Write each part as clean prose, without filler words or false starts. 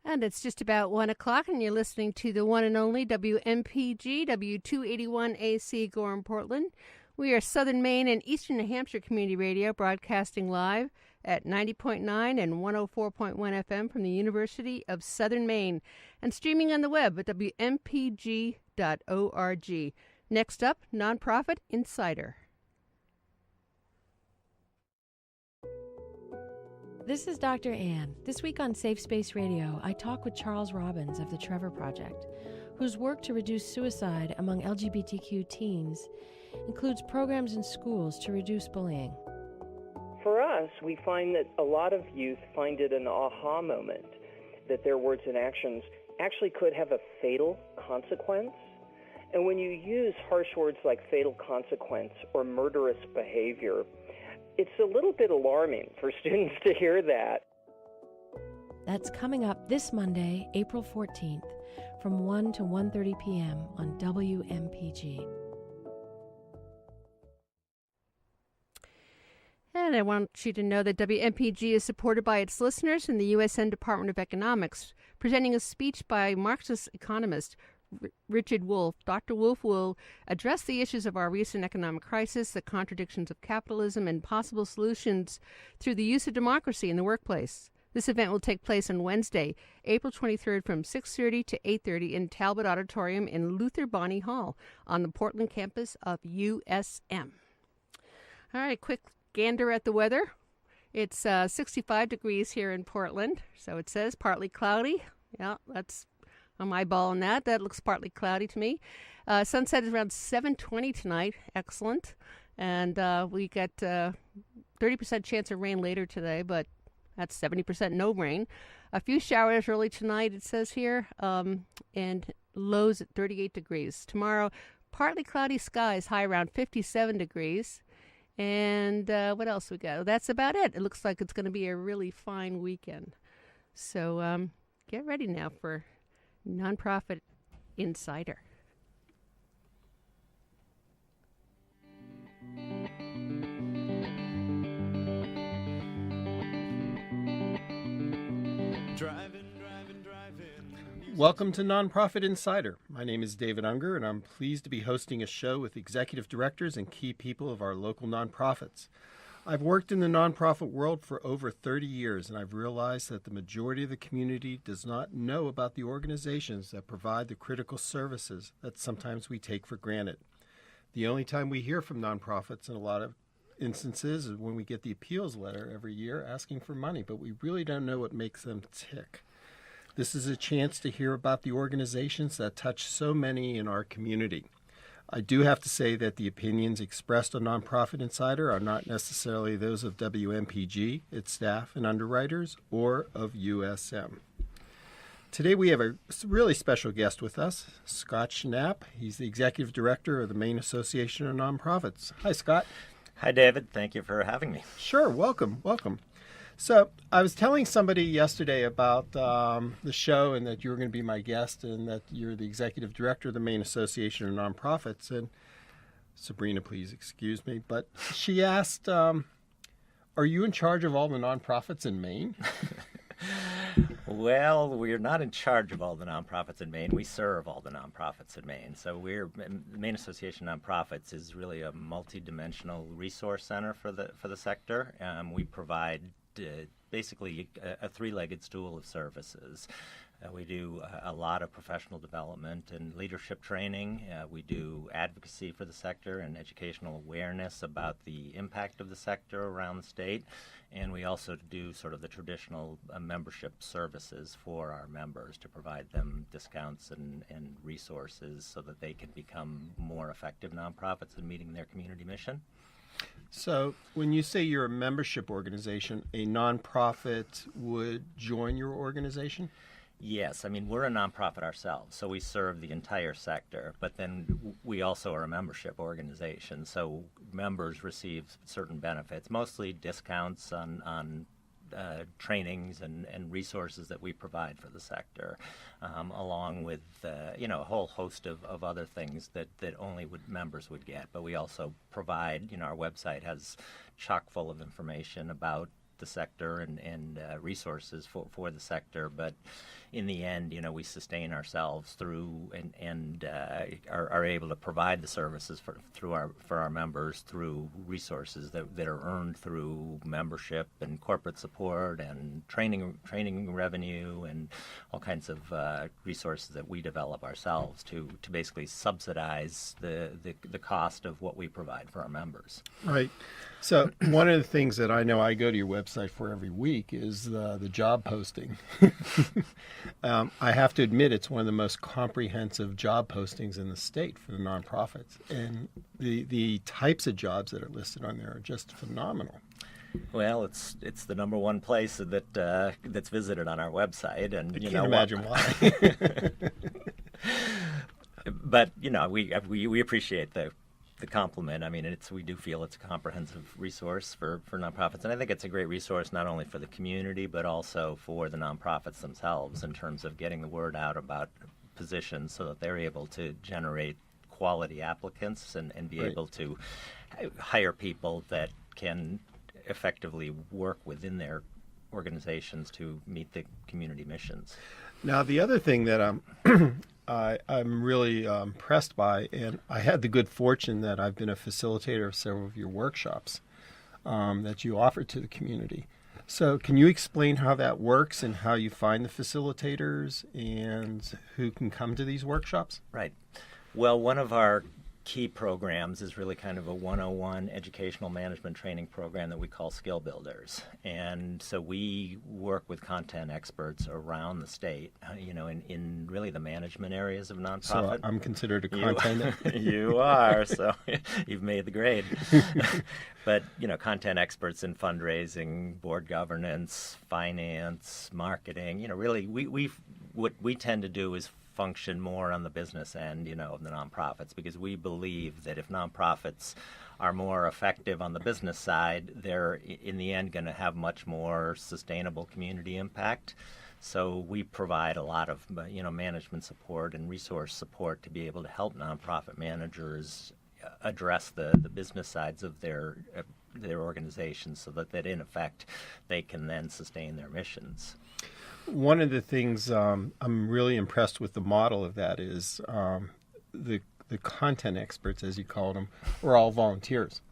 And it's just about 1 o'clock, and you're listening to the one and only WMPG, W281 AC Gorham, Portland. We are Southern Maine and Eastern New Hampshire Community Radio, broadcasting live at 90.9 and 104.1 FM from the University of Southern Maine, and streaming on the web at WMPG.org. Next up, Nonprofit Insider. This is Dr. Ann. This week on Safe Space Radio, I talk with Charles Robbins of the Trevor Project, whose work to reduce suicide among LGBTQ teens includes programs in schools to reduce bullying. For us, we find that a lot of youth find it an aha moment that their words and actions actually could have a fatal consequence. And when you use harsh words like fatal consequence or murderous behavior, it's a little bit alarming for students to hear that. That's coming up this Monday, April 14th, from 1 to 1:30 p.m. on WMPG. And I want you to know that WMPG is supported by its listeners and the USN Department of Economics, presenting a speech by Marxist economist Richard Wolff. Dr. Wolff will address the issues of our recent economic crisis, the contradictions of capitalism, and possible solutions through the use of democracy in the workplace. This event will take place on Wednesday, April 23rd from 6:30 to 8:30 in Talbot Auditorium in Luther Bonney Hall on the Portland campus of USM. All right, quick gander at the weather. It's 65 degrees here in Portland, so it says partly cloudy. Yeah, I'm eyeballing that. That looks partly cloudy to me. Sunset is around 7:20 tonight. Excellent. And we got 30% chance of rain later today, but that's 70% no rain. A few showers early tonight, it says here, and lows at 38 degrees. Tomorrow, partly cloudy skies, high around 57 degrees. And what else we got? That's about it. It looks like it's going to be a really fine weekend. So get ready now for Nonprofit Insider. Welcome to Nonprofit Insider. My name is David Unger, and I'm pleased to be hosting a show with executive directors and key people of our local nonprofits. I've worked in the nonprofit world for over 30 years, and I've realized that the majority of the community does not know about the organizations that provide the critical services that sometimes we take for granted. The only time we hear from nonprofits in a lot of instances is when we get the appeals letter every year asking for money, but we really don't know what makes them tick. This is a chance to hear about the organizations that touch so many in our community. I do have to say that the opinions expressed on Nonprofit Insider are not necessarily those of WMPG, its staff and underwriters, or of USM. Today we have a really special guest with us, Scott Schnapp. He's the Executive Director of the Maine Association of Nonprofits. Hi, Scott. Hi, David. Thank you for having me. Sure. Welcome. So I was telling somebody yesterday about the show and that you were going to be my guest and that you're the executive director of the Maine Association of Nonprofits. And Sabrina, please excuse me, but she asked, are you in charge of all the nonprofits in Maine? Well, we're not in charge of all the nonprofits in Maine. We serve all the nonprofits in Maine. So the Maine Association of Nonprofits is really a multidimensional resource center for the sector. We provide basically a three-legged stool of services. We do a lot of professional development and leadership training. We do advocacy for the sector and educational awareness about the impact of the sector around the state. And we also do sort of the traditional membership services for our members to provide them discounts and resources so that they can become more effective nonprofits in meeting their community mission. So when you say you're a membership organization, a nonprofit would join your organization? Yes, I mean, we're a nonprofit ourselves, so we serve the entire sector, but then we also are a membership organization, so members receive certain benefits, mostly discounts on trainings and resources that we provide for the sector, along with a whole host of other things that only members would get. But we also provide, our website has chock full of information about the sector and resources for the sector. But in the end, we sustain ourselves through and are able to provide the services for our members through resources that are earned through membership and corporate support and training revenue and all kinds of resources that we develop ourselves to basically subsidize the cost of what we provide for our members. Right. So one of the things that I know I go to your website for every week is the job posting. I have to admit it's one of the most comprehensive job postings in the state for the nonprofits. And the types of jobs that are listed on there are just phenomenal. Well, it's the number one place that's visited on our website, and I can't imagine why. But we appreciate the compliment. I mean, we do feel it's a comprehensive resource for nonprofits, and I think it's a great resource not only for the community but also for the nonprofits themselves in terms of getting the word out about positions so that they're able to generate quality applicants and be Right. able to hire people that can effectively work within their organizations to meet the community missions. Now, the other thing that I'm really impressed by, and I had the good fortune that I've been a facilitator of several of your workshops that you offer to the community. So can you explain how that works and how you find the facilitators and who can come to these workshops? Right. Well, one of our key programs is really kind of a 101 educational management training program that we call Skill Builders. And so we work with content experts around the state, in really the management areas of nonprofit. So I'm considered a content. You are, so you've made the grade. But, content experts in fundraising, board governance, finance, marketing, really what we tend to do is function more on the business end, of the nonprofits, because we believe that if nonprofits are more effective on the business side, they're in the end going to have much more sustainable community impact. So we provide a lot of, management support and resource support to be able to help nonprofit managers address the business sides of their organizations so that in effect they can then sustain their missions. One of the things I'm really impressed with the model of that is the content experts, as you called them, are all volunteers.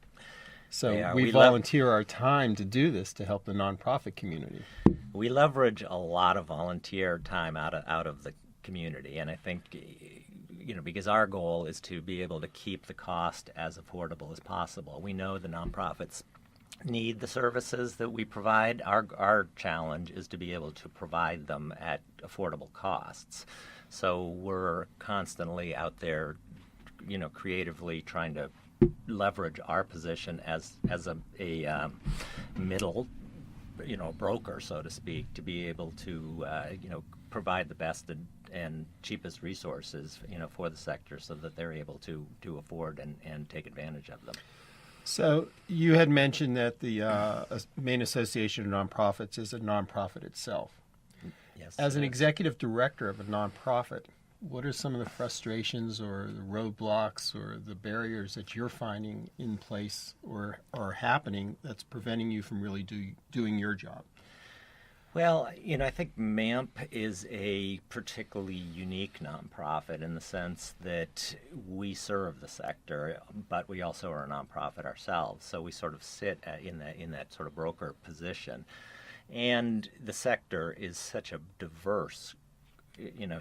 So we volunteer our time to do this to help the nonprofit community. We leverage a lot of volunteer time out of the community, and I think because our goal is to be able to keep the cost as affordable as possible. We know the nonprofits need the services that we provide. Our challenge is to be able to provide them at affordable costs. So we're constantly out there, creatively trying to leverage our position as a middle, broker, so to speak, to be able to provide the best and cheapest resources, for the sector so that they're able to afford and take advantage of them. So you had mentioned that the Maine Association of Nonprofits is a nonprofit itself. Yes. As an executive director of a nonprofit, what are some of the frustrations or the roadblocks or the barriers that you're finding in place or are happening that's preventing you from really doing your job? Well, I think MAMP is a particularly unique nonprofit in the sense that we serve the sector, but we also are a nonprofit ourselves. So we sort of sit in that sort of broker position. And the sector is such a diverse, you're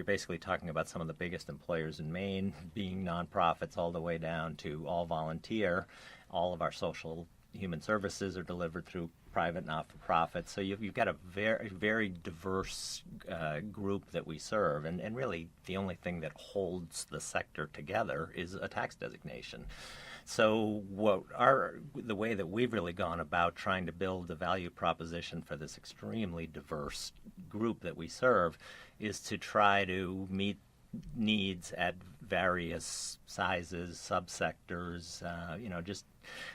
basically talking about some of the biggest employers in Maine being nonprofits all the way down to all volunteer. All of our social human services are delivered through private not-for-profits. So you've got a very, very diverse group that we serve. And really the only thing that holds the sector together is a tax designation. So the way that we've really gone about trying to build the value proposition for this extremely diverse group that we serve is to try to meet needs at various sizes, subsectors.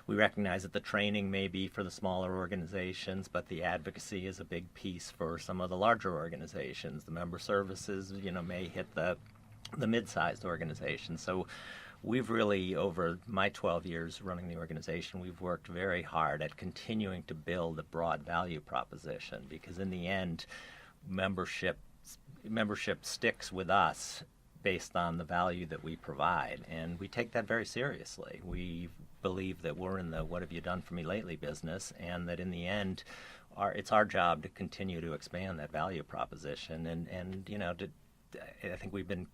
We recognize that the training may be for the smaller organizations, but the advocacy is a big piece for some of the larger organizations. The member services, may hit the mid-sized organizations. So we've really, over my 12 years running the organization, we've worked very hard at continuing to build a broad value proposition, because in the end, membership sticks with us based on the value that we provide, and we take that very seriously. We believe that we're in the what have you done for me lately business, and that in the end, it's our job to continue to expand that value proposition, and I think we've been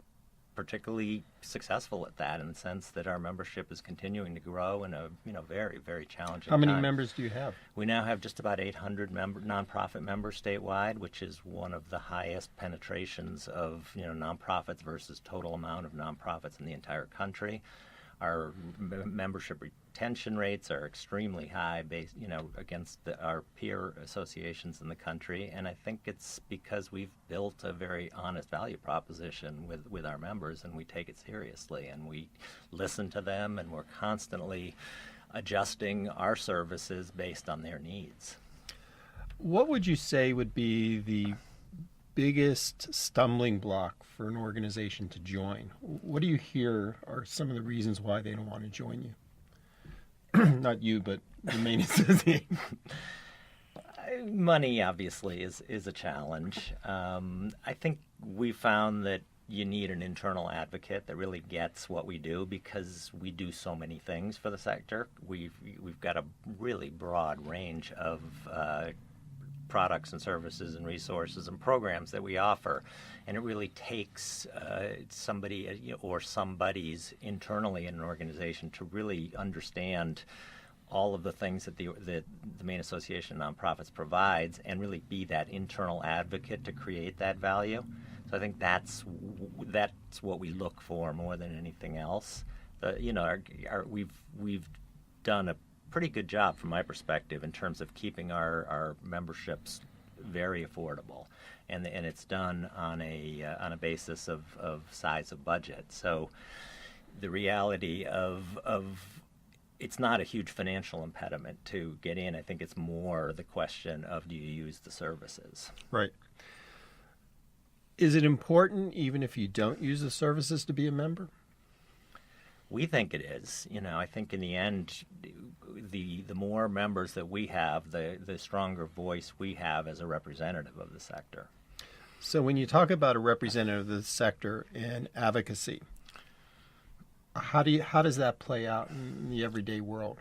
particularly successful at that, in the sense that our membership is continuing to grow in a very, very challenging How many time. members do you have? We now have just about 800 nonprofit members statewide, which is one of the highest penetrations of nonprofits versus total amount of nonprofits in the entire country. Our membership retention rates are extremely high, based against our peer associations in the country, and I think it's because we've built a very honest value proposition with our members, and we take it seriously, and we listen to them, and we're constantly adjusting our services based on their needs. What would you say would be the biggest stumbling block for an organization to join? What do you hear are some of the reasons why they don't want to join you? Not you, but the Maine Association. Money, obviously, is a challenge. I think we found that you need an internal advocate that really gets what we do, because we do so many things for the sector. We've got a really broad range of products and services and resources and programs that we offer, and it really takes somebody or somebody's internally in an organization to really understand all of the things that the Maine Association of Nonprofits provides, and really be that internal advocate to create that value. So I think that's what we look for more than anything else. We've done a pretty good job, from my perspective, in terms of keeping our memberships very affordable, and it's done on a basis of size of budget. So the reality of it's not a huge financial impediment to get in. I think it's more the question of, do you use the services? Right. Is it important, even if you don't use the services, to be a member? We think it is. I think in the end, the more members that we have, the stronger voice we have as a representative of the sector. So when you talk about a representative of the sector and advocacy, how does that play out in the everyday world?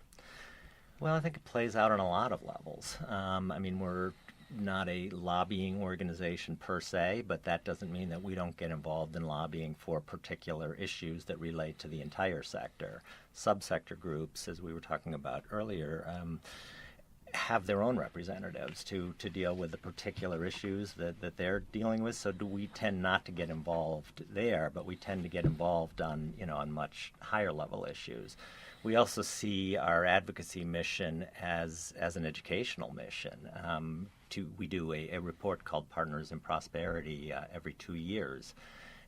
Well, I think it plays out on a lot of levels. We're not a lobbying organization per se, but that doesn't mean that we don't get involved in lobbying for particular issues that relate to the entire sector. Subsector groups, as we were talking about earlier, have their own representatives to deal with the particular issues that they're dealing with. So we tend not to get involved there, but we tend to get involved on much higher level issues. We also see our advocacy mission as an educational mission. We do a report called Partners in Prosperity every 2 years.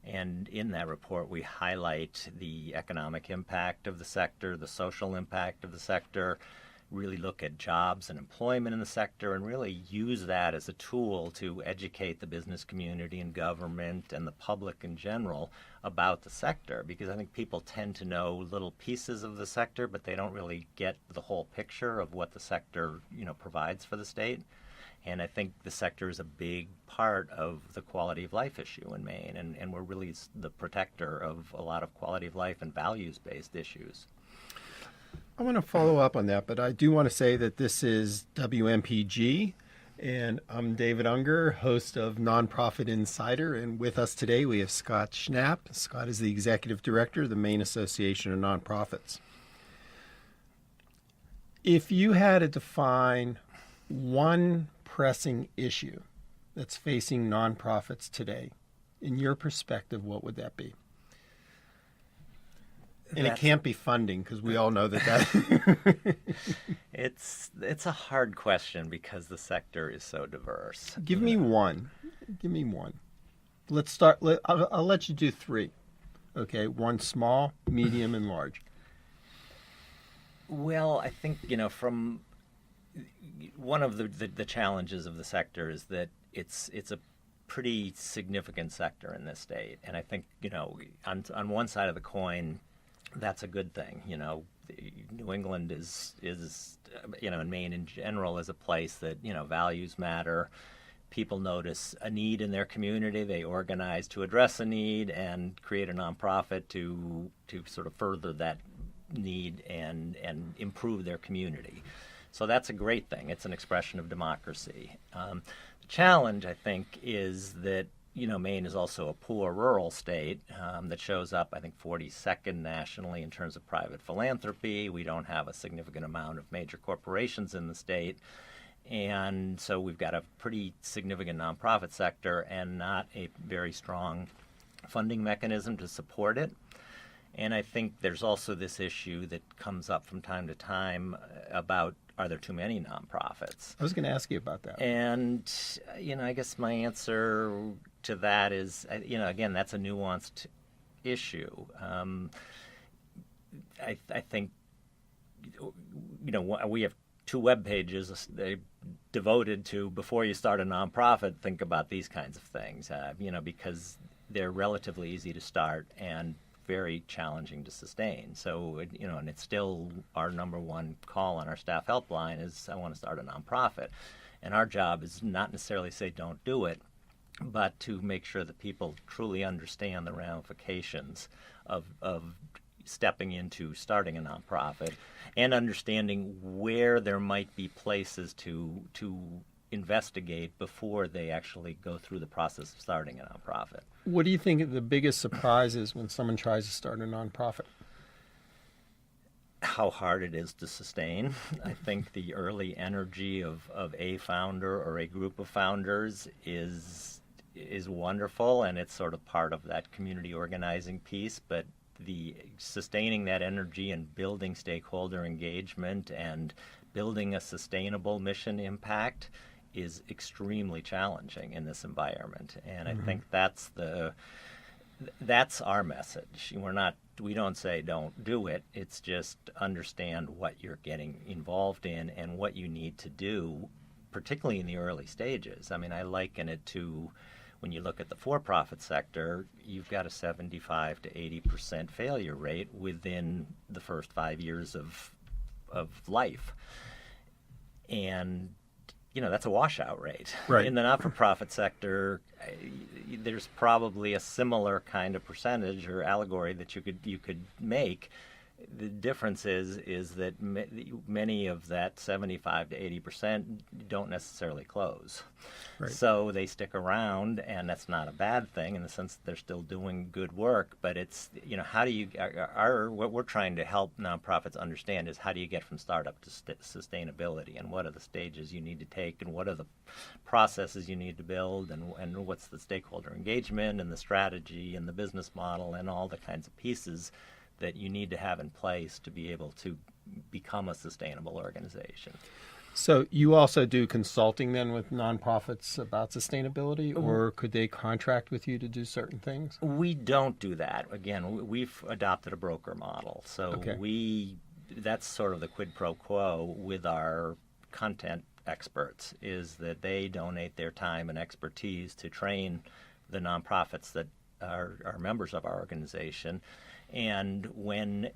And in that report, we highlight the economic impact of the sector, the social impact of the sector, really look at jobs and employment in the sector, and really use that as a tool to educate the business community and government and the public in general about the sector. Because I think people tend to know little pieces of the sector, but they don't really get the whole picture of what the sector provides for the state. And I think the sector is a big part of the quality of life issue in Maine, and we're really the protector of a lot of quality of life and values-based issues. I want to follow up on that, but I do want to say that this is WMPG, and I'm David Unger, host of Nonprofit Insider, and with us today we have Scott Schnapp. Scott is the Executive Director of the Maine Association of Nonprofits. If you had to define one pressing issue that's facing nonprofits today, in your perspective, what would that be? And it can't be funding, because we all know that. It's a hard question because the sector is so diverse. Give me one. Let's start. I'll let you do three. Okay, one small, medium, and large. Well, I think from one of the challenges of the sector is that it's a pretty significant sector in this state, and I think on one side of the coin, that's a good thing. New England is and Maine in general is a place that values matter. People notice a need in their community, they organize to address a need and create a nonprofit to sort of further that need and improve their community. So that's a great thing. It's an expression of democracy. The challenge, I think, is that Maine is also a poor rural state that shows up, I think, 42nd nationally in terms of private philanthropy. We don't have a significant amount of major corporations in the state. And so we've got a pretty significant nonprofit sector and not a very strong funding mechanism to support it. And I think there's also this issue that comes up from time to time about, are there too many nonprofits? I was going to ask you about that. And, I guess my answer to that is, again, that's a nuanced issue. I think, we have 2 web pages devoted to, before you start a nonprofit, think about these kinds of things, because they're relatively easy to start and very challenging to sustain. So, and it's still our number one call on our staff helpline is, I want to start a nonprofit. And our job is not necessarily say don't do it, but to make sure that people truly understand the ramifications of stepping into starting a nonprofit and understanding where there might be places to investigate before they actually go through the process of starting a nonprofit. What do you think the biggest surprise is when someone tries to start a nonprofit? How hard it is to sustain. I think the early energy of a founder or a group of founders is wonderful, and it's sort of part of that community organizing piece, but the sustaining that energy and building stakeholder engagement and building a sustainable mission impact is extremely challenging in this environment. And I think that's our message. We don't say don't do it. It's just understand what you're getting involved in and what you need to do, particularly in the early stages. I mean, I liken it to, when you look at the for-profit sector, you've got a 75 to 80% failure rate within the first 5 years of life. And, that's a washout rate. Right. In the not-for-profit sector, there's probably a similar kind of percentage or allegory that you could make. The difference is that many of that 75 to 80% don't necessarily close. Right. So they stick around, and that's not a bad thing in the sense that they're still doing good work. But it's, how do you, what we're trying to help nonprofits understand is, how do you get from startup to sustainability, and what are the stages you need to take, and what are the processes you need to build, and what's the stakeholder engagement and the strategy and the business model and all the kinds of pieces that you need to have in place to be able to become a sustainable organization. So you also do consulting then with nonprofits about sustainability, or could they contract with you to do certain things? We don't do that. Again, we've adopted a broker model. So that's sort of the quid pro quo with our content experts, is that they donate their time and expertise to train the nonprofits that are members of our organization. And when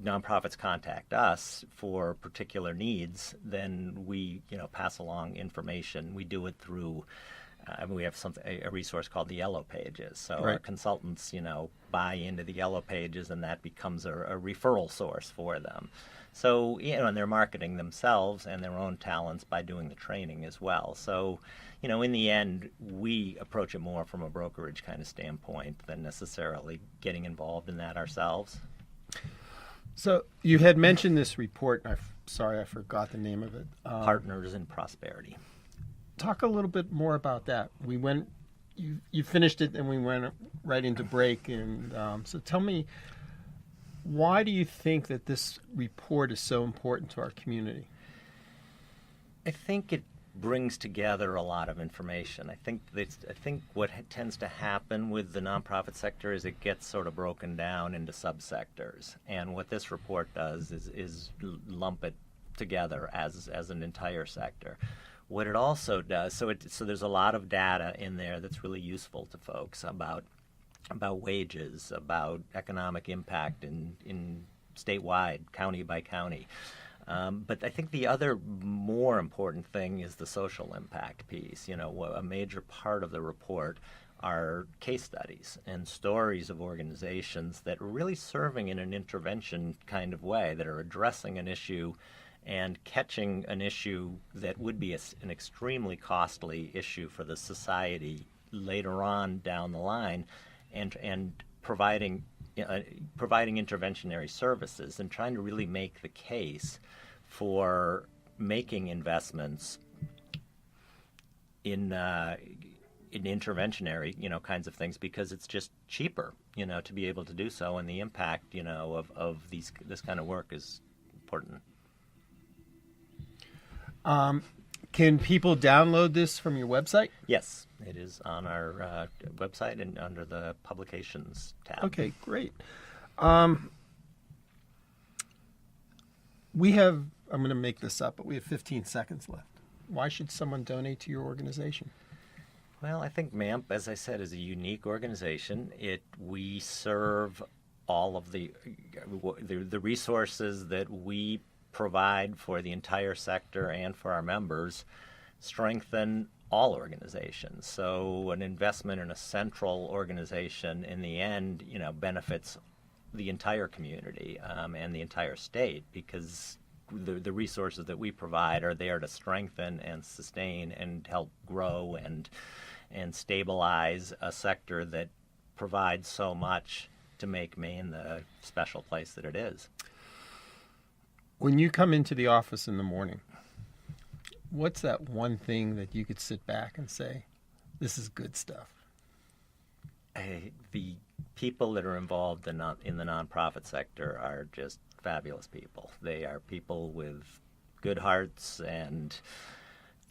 nonprofits contact us for particular needs, then we, pass along information. We do it through, we have a resource called the Yellow Pages. So our consultants, buy into the Yellow Pages, and that becomes a referral source for them. So, and they're marketing themselves and their own talents by doing the training as well. So, in the end, we approach it more from a brokerage kind of standpoint than necessarily getting involved in that ourselves. So you had mentioned this report. Sorry, I forgot the name of it. Partners in Prosperity. Talk a little bit more about that. You finished it, and we went right into break. And so tell me, why do you think that this report is so important to our community? I think it brings together a lot of information. I think what tends to happen with the nonprofit sector is it gets sort of broken down into subsectors, and what this report does is lump it together as an entire sector. What it also does, so there's a lot of data in there that's really useful to folks about about wages, about economic impact in statewide, county by county. But I think the other more important thing is the social impact piece. You know, a major part of the report are case studies and stories of organizations that are really serving in an intervention kind of way, that are addressing an issue and catching an issue that would be an extremely costly issue for the society later on down the line, and providing interventionary services and trying to really make the case for making investments in interventionary, kinds of things, because it's just cheaper, to be able to do so, and the impact, of this kind of work is important. Can people download this from your website? Yes, it is on our website and under the publications tab. Okay, great. We have, I'm going to make this up, but we have 15 seconds left. Why should someone donate to your organization? Well, I think MAMP, as I said, is a unique organization. We serve all of the resources that we provide for the entire sector and for our members strengthen all organizations. So an investment in a central organization in the end, benefits the entire community and the entire state, because the resources that we provide are there to strengthen and sustain and help grow and stabilize a sector that provides so much to make Maine the special place that it is. When you come into the office in the morning, what's that one thing that you could sit back and say, this is good stuff? The people that are involved in the nonprofit sector are just fabulous people. They are people with good hearts and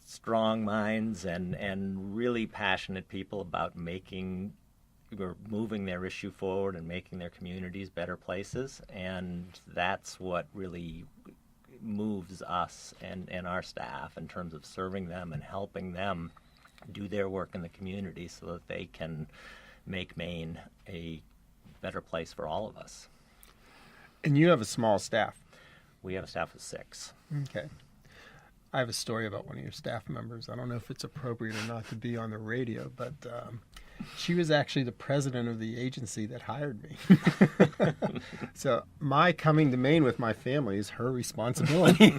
strong minds and really passionate people about moving their issue forward and making their communities better places. And that's what really moves us and our staff in terms of serving them and helping them do their work in the community so that they can make Maine a better place for all of us. And you have a small staff. We have a staff of 6. Okay. I have a story about one of your staff members. I don't know if it's appropriate or not to be on the radio, but she was actually the president of the agency that hired me. So my coming to Maine with my family is her responsibility.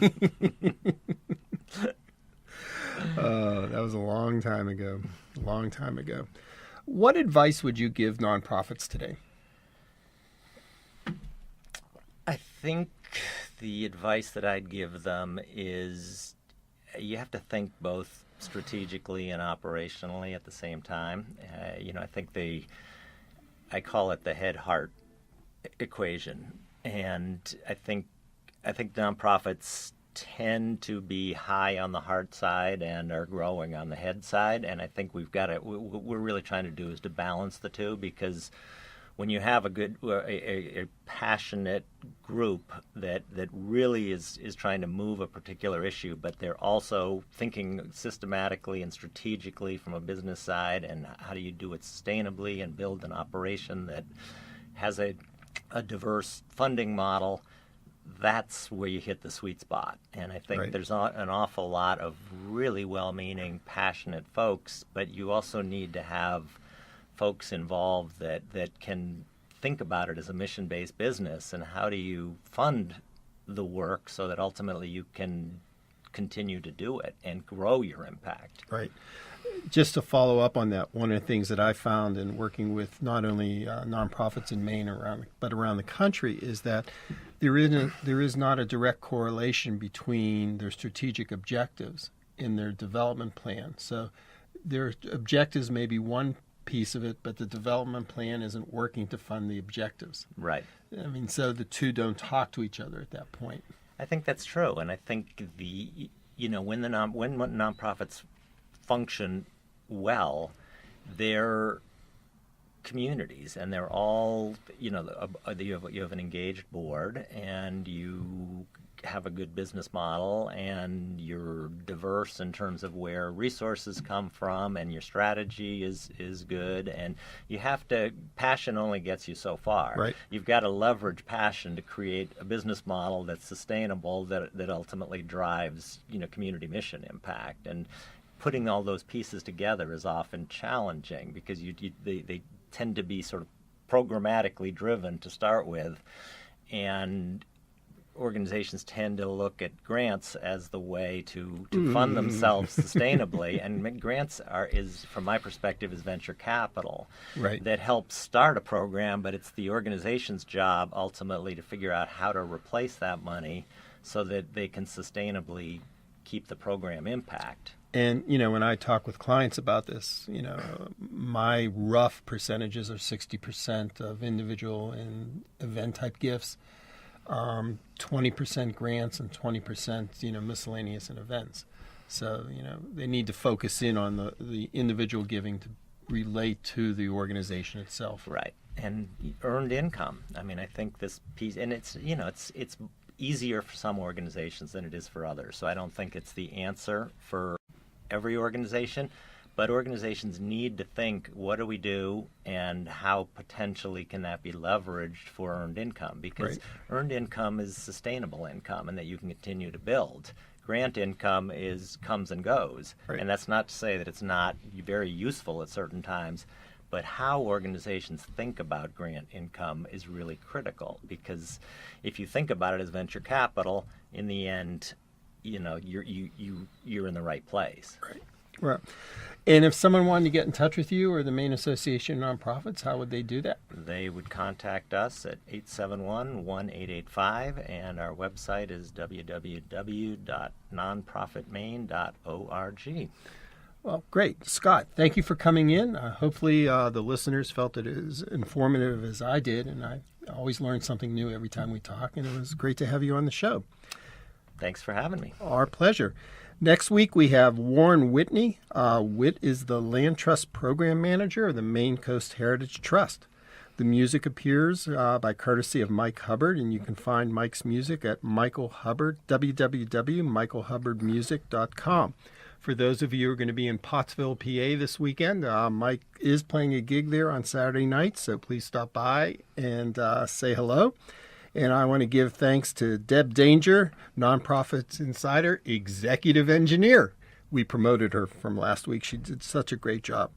That was a long time ago. What advice would you give nonprofits today? I think the advice that I'd give them is you have to think both strategically and operationally at the same time. I think I call it the head-heart equation, and I think nonprofits tend to be high on the heart side and are growing on the head side, and I think what we're really trying to do is to balance the two, because when you have a passionate group that really is trying to move a particular issue, but they're also thinking systematically and strategically from a business side, and how do you do it sustainably and build an operation that has a diverse funding model, that's where you hit the sweet spot. And I think there's an awful lot of really well-meaning, passionate folks, but you also need to have folks involved that can think about it as a mission-based business, and how do you fund the work so that ultimately you can continue to do it and grow your impact. Right. Just to follow up on that, one of the things that I found in working with not only nonprofits in Maine but around the country is that there is not a direct correlation between their strategic objectives in their development plan. So their objectives may be one piece of it, but the development plan isn't working to fund the objectives. Right. I mean, so the two don't talk to each other at that point. I think that's true, and I think when nonprofits function well, they're communities, and they're all you have an engaged board, and you have a good business model and you're diverse in terms of where resources come from and your strategy is good, and you have to, passion only gets you so far. Right. You've got to leverage passion to create a business model that's sustainable, that ultimately drives, community mission impact. And putting all those pieces together is often challenging because they tend to be sort of programmatically driven to start with, and organizations tend to look at grants as the way to fund themselves sustainably. And grants is from my perspective, is venture capital that helps start a program, but it's the organization's job ultimately to figure out how to replace that money so that they can sustainably keep the program impact. And, when I talk with clients about this, my rough percentages are 60% of individual and event type gifts, 20% grants, and 20%, miscellaneous and events. So, they need to focus in on the individual giving to relate to the organization itself. Right. And earned income. I mean, I think this piece, and it's easier for some organizations than it is for others. So I don't think it's the answer for every organization, but organizations need to think, what do we do and how potentially can that be leveraged for earned income? Because earned income is sustainable income and that you can continue to build. Grant income comes and goes. And that's not to say that it's not very useful at certain times, but how organizations think about grant income is really critical, because if you think about it as venture capital, in the end, you're in the right place. Right. And if someone wanted to get in touch with you or the Maine Association of Nonprofits, how would they do that? They would contact us at 871-1885, and our website is www.nonprofitmaine.org. Well, great. Scott, thank you for coming in. Hopefully the listeners felt it as informative as I did, and I always learn something new every time we talk, and it was great to have you on the show. Thanks for having me. Our pleasure. Next week, we have Warren Whitney. Whit is the Land Trust Program Manager of the Maine Coast Heritage Trust. The music appears by courtesy of Mike Hubbard, and you can find Mike's music at Michael Hubbard, www.michaelhubbardmusic.com. For those of you who are going to be in Pottsville, PA this weekend, Mike is playing a gig there on Saturday night, so please stop by and say hello. And I want to give thanks to Deb Danger, Nonprofits Insider Executive Engineer. We promoted her from last week. She did such a great job.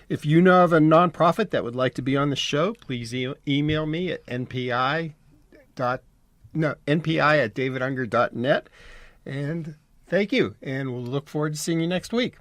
If you know of a nonprofit that would like to be on the show, please email me at npi@davidunger.net. And thank you, and we'll look forward to seeing you next week.